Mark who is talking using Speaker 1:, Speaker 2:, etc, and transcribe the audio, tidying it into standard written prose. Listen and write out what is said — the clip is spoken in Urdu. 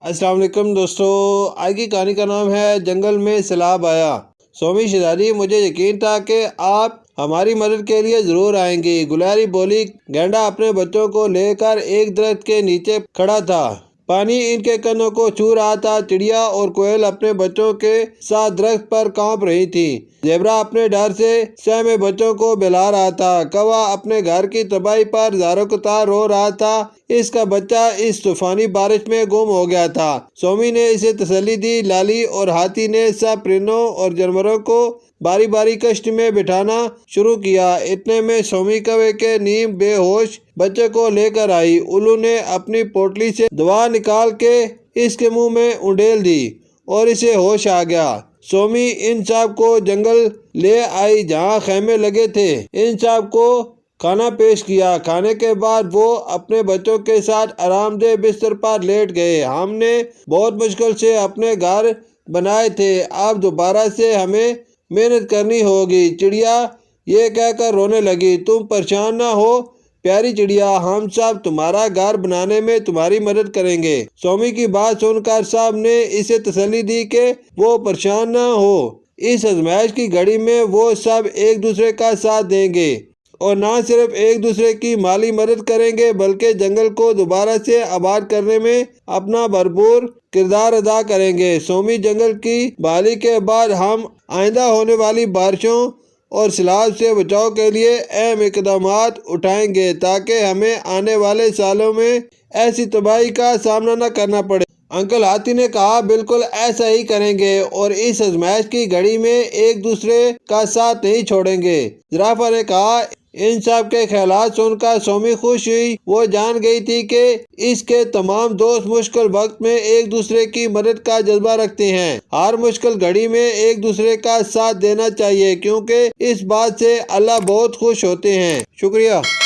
Speaker 1: السلام علیکم دوستو، آج کی کہانی کا نام ہے جنگل میں سیلاب آیا۔ سومی شہزادی، مجھے یقین تھا کہ آپ ہماری مدد کے لیے ضرور آئیں گی۔ گلہری بولی۔ گینڈا اپنے بچوں کو لے کر ایک درخت کے نیچے کھڑا تھا۔ پانی ان کے کنوں کو چھو رہا تھا۔ چڑیا اور کوئل اپنے بچوں کے ساتھ درخت پر کانپ رہی تھی۔ زیبرا اپنے ڈر سے سہمے بچوں کو بہلا رہا تھا۔ کوا اپنے گھر کی تباہی پر زاروکتار رو رہا تھا۔ اس کا بچہ اس طوفانی بارش میں گم ہو گیا تھا۔ سومی نے اسے تسلی دی۔ لالی اور ہاتھی نے سب پرندوں اور جانوروں کو باری باری کشتی میں بٹھانا شروع کیا۔ اتنے میں سومی کوے کے نیم بے ہوش بچے کو لے کر آئی۔ الو نے اپنی پوٹلی سے دوا نکال کے اس کے منہ میں انڈیل دی اور اسے ہوش آ گیا۔ سومی ان سب کو جنگل لے آئی جہاں خیمے لگے تھے۔ ان سب کو کھانا پیش کیا۔ کھانے کے بعد وہ اپنے بچوں کے ساتھ آرام دہ بستر پر لیٹ گئے۔ ہم نے بہت مشکل سے اپنے گھر بنائے تھے، اب دوبارہ سے ہمیں محنت کرنی ہوگی۔ چڑیا یہ کہہ کر رونے لگی۔ تم پریشان نہ ہو پیاری چڑیا، ہم سب تمہارا گھر بنانے میں تمہاری مدد کریں گے۔ سومی کی بات سن کر سب نے اسے تسلی دی کہ وہ پریشان نہ ہو۔ اس آزمائش کی گھڑی میں وہ سب ایک دوسرے کا ساتھ دیں گے اور نہ صرف ایک دوسرے کی مالی مدد کریں گے بلکہ جنگل کو دوبارہ سے آباد کرنے میں اپنا بھرپور کردار ادا کریں گے۔ سومی جنگل کی بحالی کے بعد ہم آئندہ ہونے والی بارشوں اور سیلاب سے بچاؤ کے لیے اہم اقدامات اٹھائیں گے تاکہ ہمیں آنے والے سالوں میں ایسی تباہی کا سامنا نہ کرنا پڑے۔ انکل ہاتھی نے کہا، بالکل ایسا ہی کریں گے اور اس آزمائش کی گھڑی میں ایک دوسرے کا ساتھ نہیں چھوڑیں گے۔ زرافہ نے کہا۔ ان سب کے خیالات سن کر سومی خوش ہوئی۔ وہ جان گئی تھی کہ اس کے تمام دوست مشکل وقت میں ایک دوسرے کی مدد کا جذبہ رکھتے ہیں۔ ہر مشکل گھڑی میں ایک دوسرے کا ساتھ دینا چاہیے کیونکہ اس بات سے اللہ بہت خوش ہوتے ہیں۔ شکریہ۔